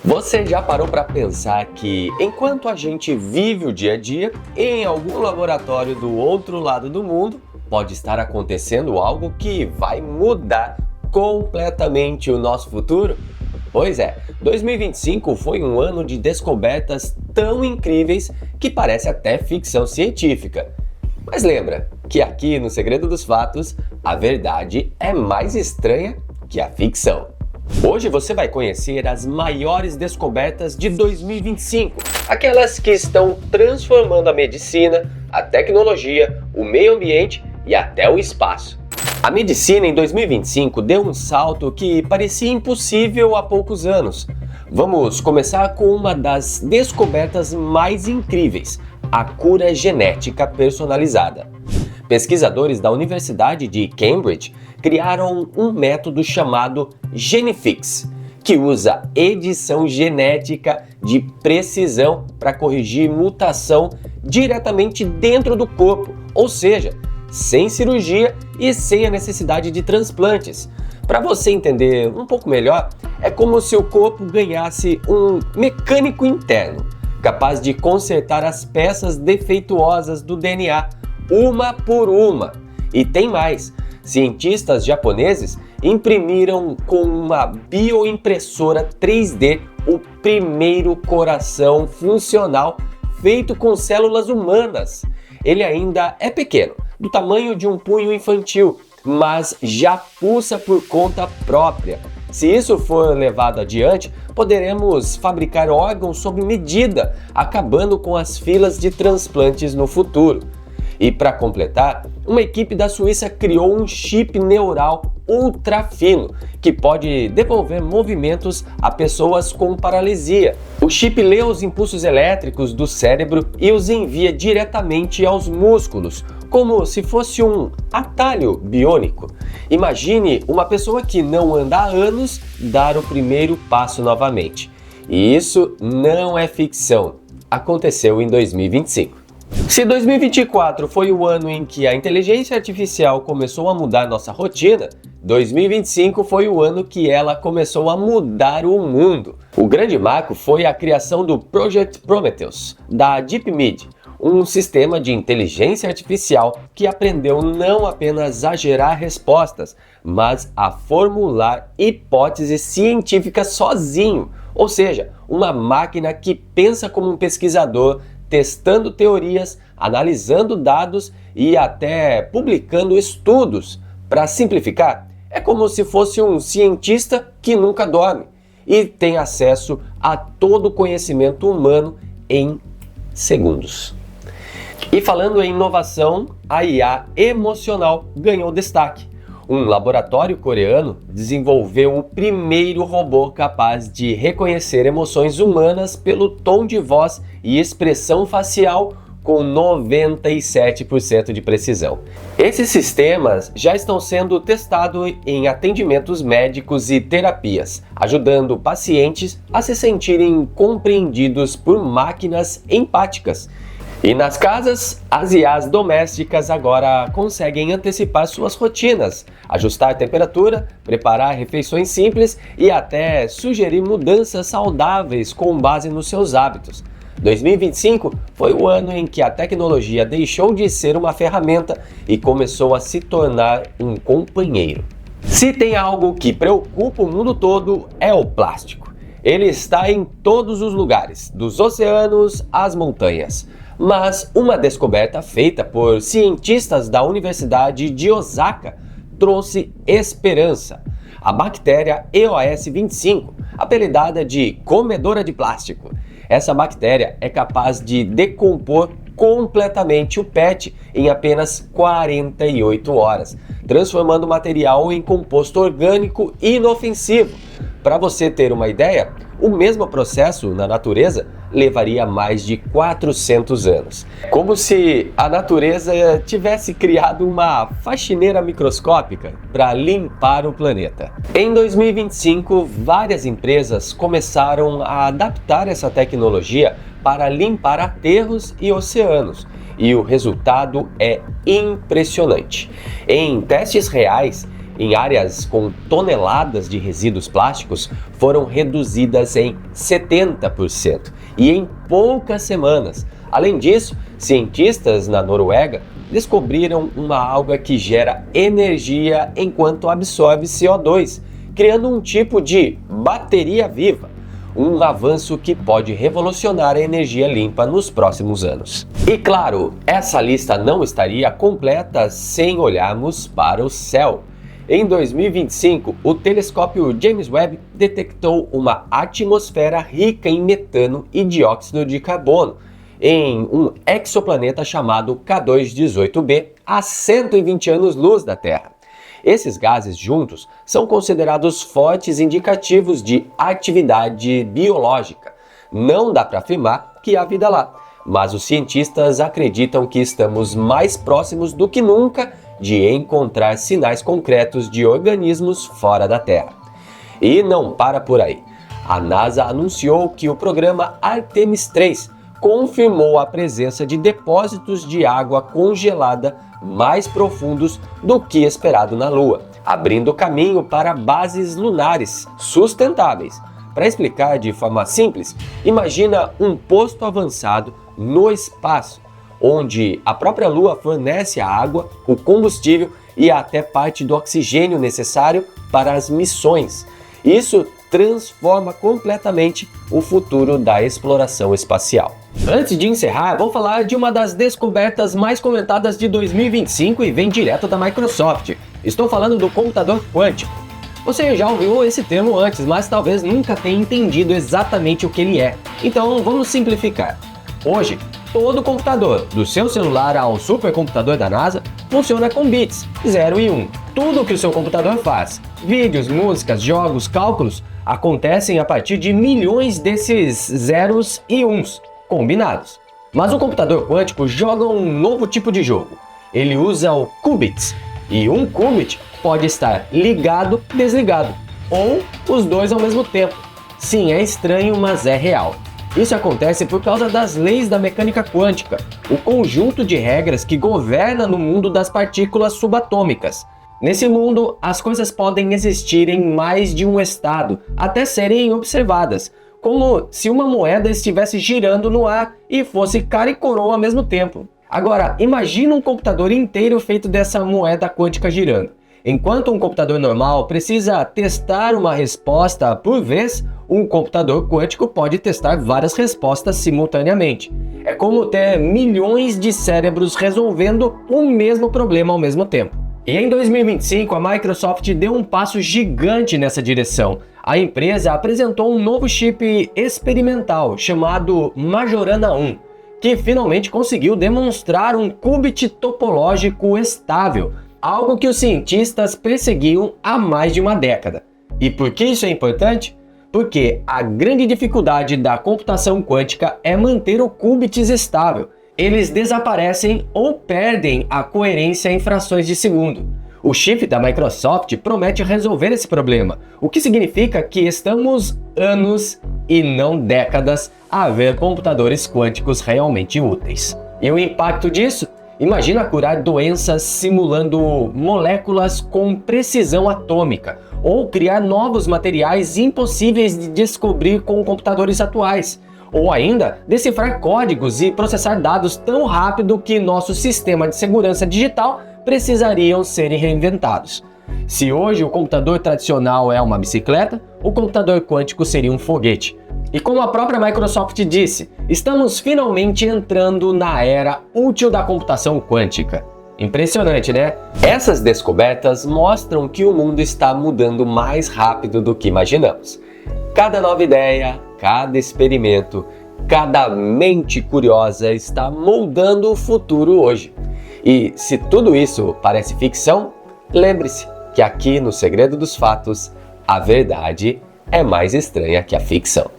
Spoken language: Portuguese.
Você já parou para pensar que, enquanto a gente vive o dia a dia, em algum laboratório do outro lado do mundo, pode estar acontecendo algo que vai mudar completamente o nosso futuro? Pois é, 2025 foi um ano de descobertas tão incríveis que parece até ficção científica. Mas lembra que aqui no Segredo dos Fatos, a verdade é mais estranha que a ficção. Hoje você vai conhecer as maiores descobertas de 2025, aquelas que estão transformando a medicina, a tecnologia, o meio ambiente e até o espaço. A medicina em 2025 deu um salto que parecia impossível há poucos anos. Vamos começar com uma das descobertas mais incríveis: a cura genética personalizada. Pesquisadores da Universidade de Cambridge criaram um método chamado GeneFix, que usa edição genética de precisão para corrigir mutação diretamente dentro do corpo, ou seja, sem cirurgia e sem a necessidade de transplantes. Para você entender um pouco melhor, é como se o corpo ganhasse um mecânico interno, capaz de consertar as peças defeituosas do DNA, uma por uma. E tem mais, cientistas japoneses imprimiram com uma bioimpressora 3D o primeiro coração funcional feito com células humanas. Ele ainda é pequeno, do tamanho de um punho infantil, mas já pulsa por conta própria. Se isso for levado adiante, poderemos fabricar órgãos sob medida, acabando com as filas de transplantes no futuro. E para completar, uma equipe da Suíça criou um chip neural ultra fino que pode devolver movimentos a pessoas com paralisia. O chip lê os impulsos elétricos do cérebro e os envia diretamente aos músculos, como se fosse um atalho biônico. Imagine uma pessoa que não anda há anos dar o primeiro passo novamente. E isso não é ficção. Aconteceu em 2025. Se 2024 foi o ano em que a inteligência artificial começou a mudar nossa rotina, 2025 foi o ano que ela começou a mudar o mundo. O grande marco foi a criação do Project Prometheus, da DeepMind, um sistema de inteligência artificial que aprendeu não apenas a gerar respostas, mas a formular hipóteses científicas sozinho, ou seja, uma máquina que pensa como um pesquisador, testando teorias, analisando dados e até publicando estudos. Para simplificar, é como se fosse um cientista que nunca dorme e tem acesso a todo o conhecimento humano em segundos. E falando em inovação, a IA emocional ganhou destaque. Um laboratório coreano desenvolveu o primeiro robô capaz de reconhecer emoções humanas pelo tom de voz e expressão facial com 97% de precisão. Esses sistemas já estão sendo testados em atendimentos médicos e terapias, ajudando pacientes a se sentirem compreendidos por máquinas empáticas. E nas casas, as IAs domésticas agora conseguem antecipar suas rotinas, ajustar a temperatura, preparar refeições simples e até sugerir mudanças saudáveis com base nos seus hábitos. 2025 foi o ano em que a tecnologia deixou de ser uma ferramenta e começou a se tornar um companheiro. Se tem algo que preocupa o mundo todo, é o plástico. Ele está em todos os lugares, dos oceanos às montanhas. Mas uma descoberta feita por cientistas da Universidade de Osaka trouxe esperança. A bactéria EOS 25, apelidada de comedora de plástico. Essa bactéria é capaz de decompor completamente o PET em apenas 48 horas, transformando o material em composto orgânico inofensivo. Para você ter uma ideia, o mesmo processo na natureza levaria mais de 400 anos. Como se a natureza tivesse criado uma faxineira microscópica para limpar o planeta. Em 2025, várias empresas começaram a adaptar essa tecnologia para limpar aterros e oceanos, e o resultado é impressionante. Em testes reais, em áreas com toneladas de resíduos plásticos foram reduzidas em 70% e em poucas semanas. Além disso, cientistas na Noruega descobriram uma alga que gera energia enquanto absorve CO2, criando um tipo de bateria viva. Um avanço que pode revolucionar a energia limpa nos próximos anos. E claro, essa lista não estaria completa sem olharmos para o céu. Em 2025, o telescópio James Webb detectou uma atmosfera rica em metano e dióxido de carbono em um exoplaneta chamado K2-18b, a 120 anos-luz da Terra. Esses gases juntos são considerados fortes indicativos de atividade biológica. Não dá para afirmar que há vida lá, mas os cientistas acreditam que estamos mais próximos do que nunca de encontrar sinais concretos de organismos fora da Terra. E não para por aí. A NASA anunciou que o programa Artemis 3 confirmou a presença de depósitos de água congelada mais profundos do que esperado na Lua, abrindo caminho para bases lunares sustentáveis. Para explicar de forma simples, imagina um posto avançado no espaço, onde a própria Lua fornece a água, o combustível e até parte do oxigênio necessário para as missões. Isso transforma completamente o futuro da exploração espacial. Antes de encerrar, vou falar de uma das descobertas mais comentadas de 2025 e vem direto da Microsoft. Estou falando do computador quântico. Você já ouviu esse termo antes, mas talvez nunca tenha entendido exatamente o que ele é. Então vamos simplificar. Hoje, todo computador, do seu celular ao supercomputador da NASA, funciona com bits 0 e 1. Tudo o que o seu computador faz, vídeos, músicas, jogos, cálculos, acontecem a partir de milhões desses zeros e uns combinados. Mas o computador quântico joga um novo tipo de jogo. Ele usa o qubits, e um qubit pode estar ligado, desligado, ou os dois ao mesmo tempo. Sim, é estranho, mas é real. Isso acontece por causa das leis da mecânica quântica, o conjunto de regras que governa no mundo das partículas subatômicas. Nesse mundo, as coisas podem existir em mais de um estado, até serem observadas, como se uma moeda estivesse girando no ar e fosse cara e coroa ao mesmo tempo. Agora, imagina um computador inteiro feito dessa moeda quântica girando. Enquanto um computador normal precisa testar uma resposta por vez, um computador quântico pode testar várias respostas simultaneamente. É como ter milhões de cérebros resolvendo o mesmo problema ao mesmo tempo. E em 2025, a Microsoft deu um passo gigante nessa direção. A empresa apresentou um novo chip experimental chamado Majorana 1, que finalmente conseguiu demonstrar um qubit topológico estável, algo que os cientistas perseguiam há mais de uma década. E por que isso é importante? Porque a grande dificuldade da computação quântica é manter o qubit estável. Eles desaparecem ou perdem a coerência em frações de segundo. O chip da Microsoft promete resolver esse problema, o que significa que estamos anos e não décadas a ver computadores quânticos realmente úteis. E o impacto disso? Imagina curar doenças simulando moléculas com precisão atômica, ou criar novos materiais impossíveis de descobrir com computadores atuais, ou ainda decifrar códigos e processar dados tão rápido que nosso sistema de segurança digital precisariam ser reinventados. Se hoje o computador tradicional é uma bicicleta, o computador quântico seria um foguete. E como a própria Microsoft disse, estamos finalmente entrando na era útil da computação quântica. Impressionante, né? Essas descobertas mostram que o mundo está mudando mais rápido do que imaginamos. Cada nova ideia, cada experimento, cada mente curiosa está moldando o futuro hoje. E se tudo isso parece ficção, lembre-se que aqui no Segredo dos Fatos, a verdade é mais estranha que a ficção.